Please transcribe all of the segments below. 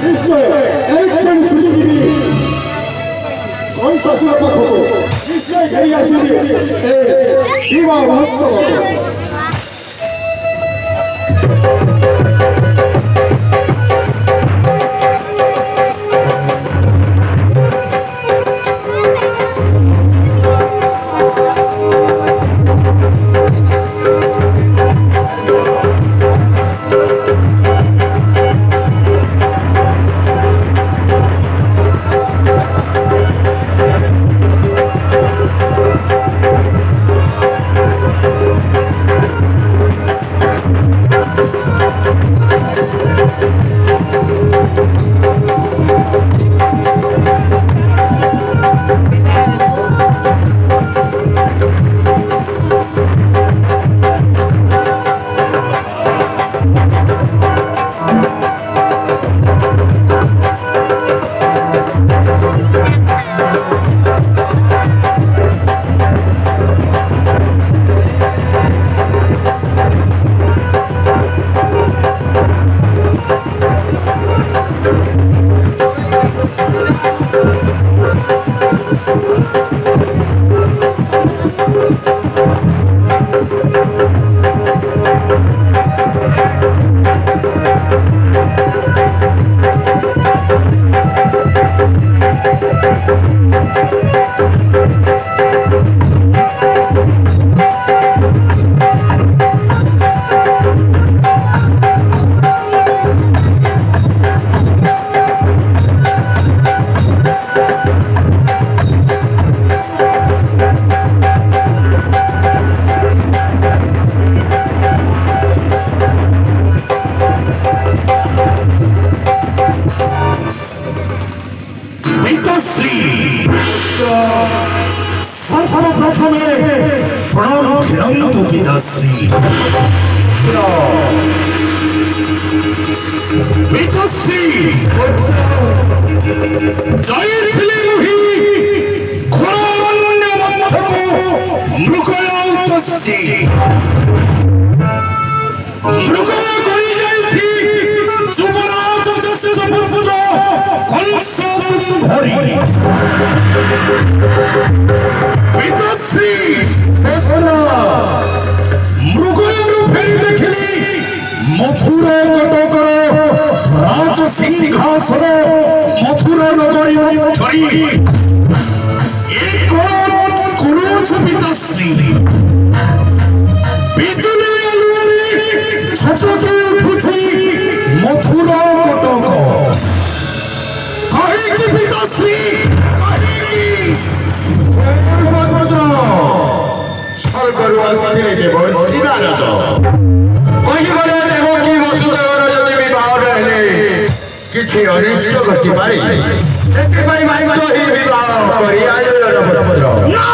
নিশ্চয় একজন ছুটিজীবী কনসাসের পাখক নিশ্চয় ঘেরি আসিবে এই বিবাহ মহোৎসব সর্বপ্রথমে প্রণব খেলন্ত পিতাশ্রী পিতাশ্রী জয়ছিলে মুহি ঘোরারণ্য মধ্যকু মৃগয়ান্তশ্রী মৃগয়া করি যাইছি যুবরাজ জ্যেষ্ঠ পুত্র কংস ঘরি পিতাশ্রী মৃগয়ার ফেরি দেখিলি মথুরা কটকর রাজ সিংহাসন মথুরা নগরী মধ্যরি এই করুছ পিতাশ্রী বিজুলি আলুয়ারি ছটকে উঠুছি মথুরা কটক কাহিকি পিতাশ্রী কাহিকি স্বর্গରୁ ଆସିଥିଲେ ଦେବଶ୍ରୀ ନାରଦ କହିଗଲେ ଦେବକୀ ବସୁଦେବର ଯଦି ବିବାହ ହେଲେ କିଛି ଅନିଷ୍ଟ ଘଟିପାରେ ସେଥିପାଇଁ ଭାଇ ଏହି ବିବାହ କରି ଆୟୋଜନ ପୁତ୍ର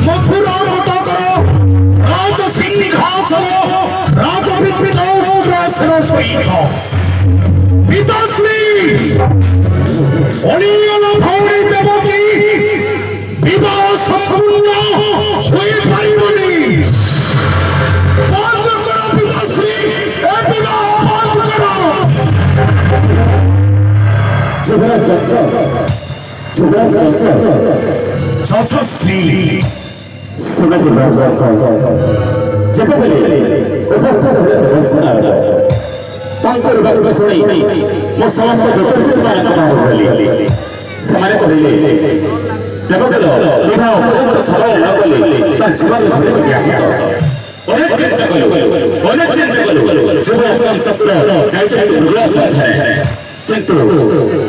মথুরা কটকর রাজ সিংহাসন রাজ সহিত পিতাশ্রী অনিয়ন ভৌরী দেবকী বিবাহ সম্পূর্ণ হয়ে পারিবনি বন্ধ করো পিতাশ্রী এ বিবাহ বন্ধ করো যশস্বী ତାଙ୍କର ବାକ୍ୟ ଶୁଣି ମୋ ସମସ୍ତ ଜ୍ୟୋତିର୍ବିଦମାନେ କଲି ସେମାନେ କହିଲେ ଦେବଦେବ ବିବାହ ଉପଯୁକ୍ତ ସମୟ ନ କଲେ ତା ଜୀବନ ଘଟିବ ବ୍ୟାଘାତ ଅନେକ ଚିନ୍ତା କଲୁ ଯୁବ ଶାସ୍ତ୍ର ଯାଇଛନ୍ତି ମୃଗୟା ସନ୍ଧାନରେ କିନ୍ତୁ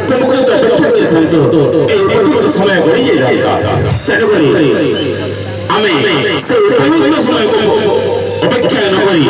ତୁମକୁ ତ ଅପେକ୍ଷା କରିଥାନ୍ତୁ ଏହି ଉପଯୁକ୍ତ ସମୟ ଗଡ଼ିଯାଇଥାନ୍ତା ତେଣୁକରି ଆମେ ସେ ଉପଯୁକ୍ତ ସମୟକୁ ଅପେକ୍ଷା ନ କରି